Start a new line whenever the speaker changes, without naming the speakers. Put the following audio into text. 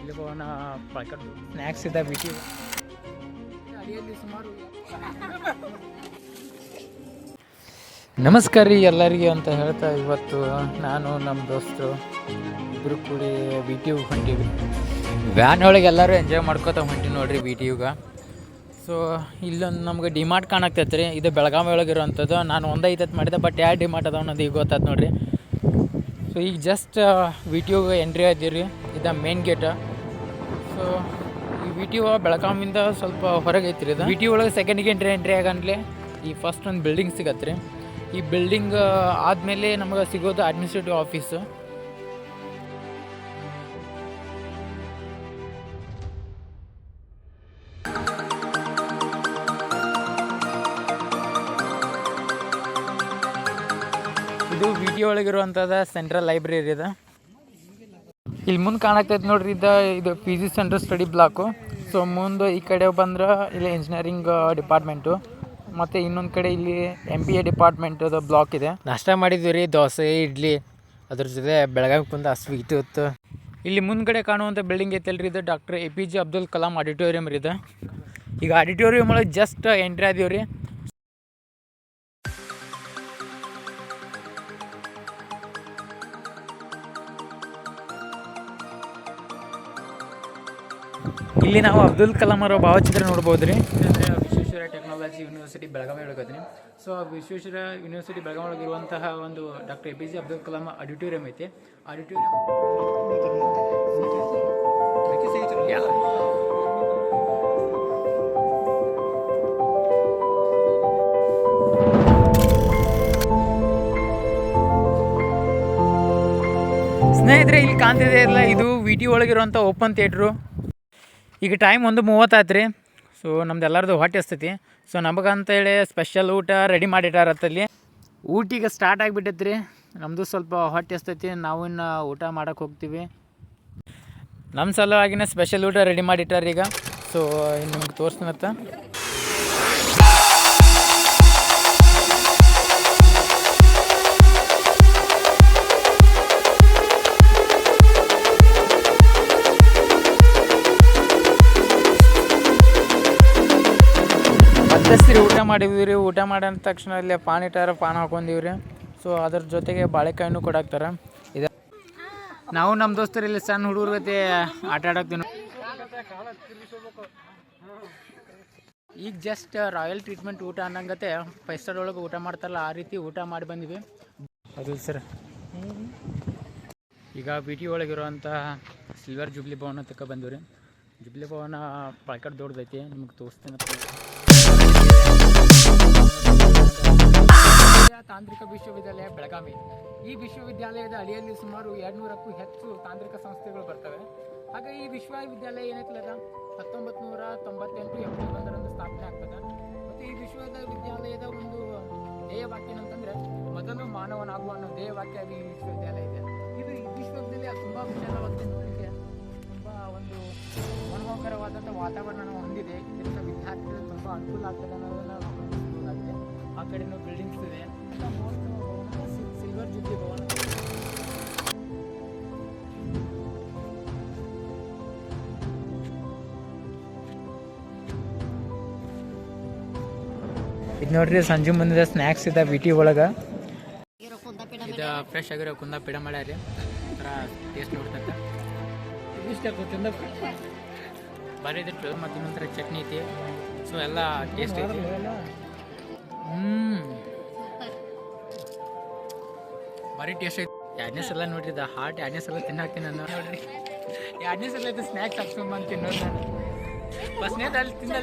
Jubilee ಭವನ ಪಳ್ಕಟ್ಟು snacks ಇದೆ BT ಅಡಿಯಲ್ಲಿ ಸುಮಾರು. ನಮಸ್ಕಾರ ರೀ ಎಲ್ಲರಿಗೆ ಅಂತ ಹೇಳ್ತಾ ಇವತ್ತು ನಾನು ನಮ್ಮ ದೋಸ್ತರು ಇಬ್ಬರು ಕೂಡಿ ಬಿ ಟಿ ಯುಗೆ ಹೊಂಟೀವಿ. ವ್ಯಾನ್ ಒಳಗೆ ಎಲ್ಲರೂ ಎಂಜಾಯ್ ಮಾಡ್ಕೋತ ಹೊಂಟೀವಿ ನೋಡಿರಿ ಬಿ ಟಿ ಯುಗೆ. ಸೊ ಇಲ್ಲೊಂದು ನಮ್ಗೆ ಡಿಮಾರ್ಟ್ ಕಾಣಾಕ್ತೈತೆ ರೀ. ಇದು ಬೆಳಗಾವಿ ಒಳಗೆ ಇರೋವಂಥದ್ದು. ನಾನು ಒಂದೇ ಐತತ್ ಮಾಡಿದೆ, ಬಟ್ ಯಾವ ಡಿಮಾರ್ಟ್ ಅದಾವ ಅನ್ನೋದು ಈಗ ಗೊತ್ತಾಯ್ತು ನೋಡಿರಿ. ಸೊ ಈಗ ಜಸ್ಟ್ ವಿ ಟಿ ಯುಗೆ ಎಂಟ್ರಿ ಆಯ್ತೀವಿ ರೀ. ಇದು ಮೇನ್ ಗೇಟ. ಸೊ ಈ ವಿ ಟಿ ಯು ಬೆಳಗಾವಿಯಿಂದ ಸ್ವಲ್ಪ ಹೊರಗೆ ಐತ್ರಿ. ಇದು ವಿ ಟಿ ಯು ಒಳಗೆ ಸೆಕೆಂಡಿಗೆ ಎಂಟ್ರಿ ಆಗಂದ್ಲೆ ಈ ಫಸ್ಟ್ ಒಂದು ಬಿಲ್ಡಿಂಗ್ ಸಿಗತ್ತೆ ರೀ. ಈ ಬಿಲ್ಡಿಂಗ್ ಆದಮೇಲೆ ನಮಗೆ ಸಿಗೋದು ಅಡ್ಮಿನಿಸ್ಟ್ರೇಟಿವ್ ಆಫೀಸು. ಇದು ವಿ ಟಿ ಒಳಗಿರುವಂಥದ್ದು ಸೆಂಟ್ರಲ್ ಲೈಬ್ರರಿ ಇದೆ. ಇಲ್ಲಿ ಮುಂದೆ ಕಾಣಾಕ್ತೈತೆ ನೋಡ್ರಿ, ಇದು P G central study block. So ಮುಂದೆ ಈ ಕಡೆ ಬಂದ್ರೆ ಇಲ್ಲಿ ಇಂಜಿನಿಯರಿಂಗ್ ಡಿಪಾರ್ಟ್ಮೆಂಟು, ಮತ್ತು ಇನ್ನೊಂದು ಕಡೆ ಇಲ್ಲಿ MBA ಡಿಪಾರ್ಟ್ಮೆಂಟದು ಬ್ಲಾಕ್ ಇದೆ. ನಾಷ್ಟ ಮಾಡಿದ್ವಿ ರೀ, ದೋಸೆ ಇಡ್ಲಿ, ಅದ್ರ ಜೊತೆ ಬೆಳಗಾವಿ ಕುಂದ ಸ್ವೀಟ್ ಇತ್ತು. ಇಲ್ಲಿ ಮುಂದ್ಗಡೆ ಕಾಣುವಂಥ ಬಿಲ್ಡಿಂಗ್ ಐತಲ್ರಿ, ಇದು doctor APJ Abdul Kalam auditorium ರೀ. ಇದು ಈಗ ಆಡಿಟೋರಿಯಂ ಒಳಗೆ ಜಸ್ಟ್ ಎಂಟ್ರಿ ಆದೀವಿ ರೀ. ಇಲ್ಲಿ ನಾವು ಅಬ್ದುಲ್ ಕಲಾಂ ಅವರ ಭಾವಚಿತ್ರ ನೋಡ್ಬೋದು ರೀ. ಅಂದರೆ ವಿಶ್ವೇಶ್ವರಯ್ಯ ಟೆಕ್ನಾಲಜಿ ಯೂನಿವರ್ಸಿಟಿ ಬೆಳಗಾವಿ ಒಳಗದ್ರಿ. ಸೊ ವಿಶ್ವೇಶ್ವರಯ್ಯ ಯೂನಿವರ್ಸಿಟಿ ಬೆಳಗಾವಿ ಒಳಗಿರುವಂತಹ ಒಂದು doctor APJ Abdul Kalam auditorium ಐತಿ. ಆಡಿಟೋರಿಯಂ ಸ್ನೇಹಿತರೆ, ಇಲ್ಲಿ ಕಾಣ್ತಿದೆ ಇಲ್ಲ, ಇದು ವಿ ಟಿ ಒಳಗಿರುವಂಥ ಓಪನ್ ಥಿಯೇಟ್ರು. ಈಗ ಟೈಮ್ 1:30 ಆಯ್ತು ರೀ. ಸೊ ನಮ್ದು ಎಲ್ಲರದು ಹೊಟ್ಟೆ ಹಸ್ತೈತಿ. ಸೊ ನಮಗಂತೇಳಿ ಸ್ಪೆಷಲ್ ಊಟ ರೆಡಿ ಮಾಡಿಟ್ಟಾರತ್ತಲ್ಲಿ. ಊಟಿಗೆ ಸ್ಟಾರ್ಟ್ ಆಗಿಬಿಟ್ಟೈತೆ ರೀ. ನಮ್ಮದು ಸ್ವಲ್ಪ ಹೊಟ್ಟೆ ಹಸ್ತೈತಿ, ನಾವು ಇನ್ನು ಊಟ ಮಾಡೋಕೆ ಹೋಗ್ತೀವಿ. ನಮ್ಮ ಸಲುವಾಗಿನ ಸ್ಪೆಷಲ್ ಊಟ ರೆಡಿ ಮಾಡಿಟ್ಟಾರ ಈಗ. ಸೊ ನಿಮ್ಗೆ ತೋರಿಸ್ತೀನತ್ತ. ಜಾಸ್ತಿ ಊಟ ಮಾಡಿದ್ವಿ ರೀ. ಊಟ ಮಾಡಿದ ತಕ್ಷಣ ಇಲ್ಲೇ ಪಾನ್ ಇಟ್ಟಾರ, ಪಾನ್ ಹಾಕೊಂಡಿವಿ ರೀ. ಸೊ ಅದ್ರ ಜೊತೆಗೆ ಬಾಳೆಕಾಯಿನೂ ಕೊಡಾಕ್ತಾರೆ. ಇದೆ ನಾವು ನಮ್ಮ ದೋಸ್ತರು ಇಲ್ಲಿ ಸಣ್ಣ ಹುಡುಗರ ಜೊತೆ ಆಟ ಆಡೋಕ್ತೀವಿ. ಈಗ ಜಸ್ಟ್ ರಾಯಲ್ ಟ್ರೀಟ್ಮೆಂಟ್ ಊಟ ಅನ್ನಂಗತೆ 5 ಸ್ಟಾರ್ ಒಳಗೆ ಊಟ ಮಾಡ್ತಾರಲ್ಲ, ಆ ರೀತಿ ಊಟ ಮಾಡಿ ಬಂದ್ವಿ. ಅದು ಸರ್, ಈಗ ಬಿ ಟಿ ಒಳಗಿರುವಂತಹ ಸಿಲ್ವರ್ ಜುಬ್ಲಿ ಭವನ ತಕ್ಕ ಬಂದಿವಿ ರೀ. ಜುಬ್ಲಿ ಭವನ ಪಾಳ್ಕಟ್ ದೊಡ್ಡದೈತಿ, ನಿಮ್ಗೆ ತೋರಿಸ್ತೀನಿ. ತಾಂತ್ರಿಕ ವಿಶ್ವವಿದ್ಯಾಲಯ ಬೆಳಗಾವಿ. ಈ ವಿಶ್ವವಿದ್ಯಾಲಯದ ಅಡಿಯಲ್ಲಿ ಸುಮಾರು 200ಕ್ಕೂ ಹೆಚ್ಚು ತಾಂತ್ರಿಕ ಸಂಸ್ಥೆಗಳು ಬರ್ತವೆ. ಹಾಗೆ ಈ ವಿಶ್ವವಿದ್ಯಾಲಯ ಏನೈತಲ್ಲ 1998 ಏಪ್ರಿಲ್ 1ರಂದು ಸ್ಥಾಪನೆ ಆಗ್ತದೆ. ಮತ್ತು ಈ ವಿಶ್ವವಿದ್ಯಾಲಯದ ಒಂದು ಧ್ಯೇಯವಾಕ್ಯ ಏನಂತಂದರೆ ಮೊದಲು ಮಾನವನಾಗುವ ಅನ್ನೋ ಧ್ಯೇಯವಾಕ್ಯ ಈ ವಿಶ್ವವಿದ್ಯಾಲಯ ಇದೆ. ಇದು ಈ ವಿಶ್ವವಿದ್ಯಾಲಯ ತುಂಬ ವಿಶಾಲವಾಗಿದೆ, ನೋಡಲಿಕ್ಕೆ ತುಂಬ ಒಂದು ಮನೋಹರವಾದಂಥ ವಾತಾವರಣ ಹೊಂದಿದೆ. ಇದರಿಂದ ವಿದ್ಯಾರ್ಥಿಗಳು ತುಂಬ ಅನುಕೂಲ ಆಗ್ತದೆ ಅನ್ನೋದನ್ನು ಗಮನಿಸಬಹುದಾಗಿದೆ. ಆ ಕಡೆನೂ ಬಿಲ್ಡಿಂಗ್ಸ್ ಇದೆ. ಸಿಲ್ವರ್ ಜುಬ್ಲಿ ಭವನ. ಇದು ನೋಡ್ರಿ, ಸಂಜೆ ಮುಂದೆ ಸ್ನ್ಯಾಕ್ಸ್ ಇದೆ ಬಿ ಟಿ ಒಳಗೆ. ಇದು ಫ್ರೆಶ್ ಆಗಿರೋ ಕುಂದ ಪೇಡ ಮಾಡ್ಯಾರಿ. ಒಂಥರ ಟೇಸ್ಟ್ ನೋಡ್ತಂತ ಇಷ್ಟ ಕುಂದ ಬರೀ ಇದು. ಮತ್ತು ಇನ್ನೊಂಥರ ಚಟ್ನಿ ಐತಿ. ಸೊ ಎಲ್ಲ ಟೇಸ್ಟ್ ಐತಿ. ಭಾರಿ ಟೇಸ್ಟ್ ಐತಿ. 2ನೇ ಸಲ ನೋಡ್ರಿ, ಇದು ಹಾಟ್ 2ನೇ ಸಲ ತಿನ್ನಾಕ್ತೀನಿ ನಾನು. ನೋಡ್ರಿ 2ನೇ ಸಲ ಇದು ಸ್ನ್ಯಾಕ್ಸ್ ಹಾಕ್ಸ್ಕೊಂಬಂದು ತಿನ್ನೋದು ನಾನು. ಫಸ್ಟ್ನೇದು ಅಲ್ಲಿ ತಿಂದ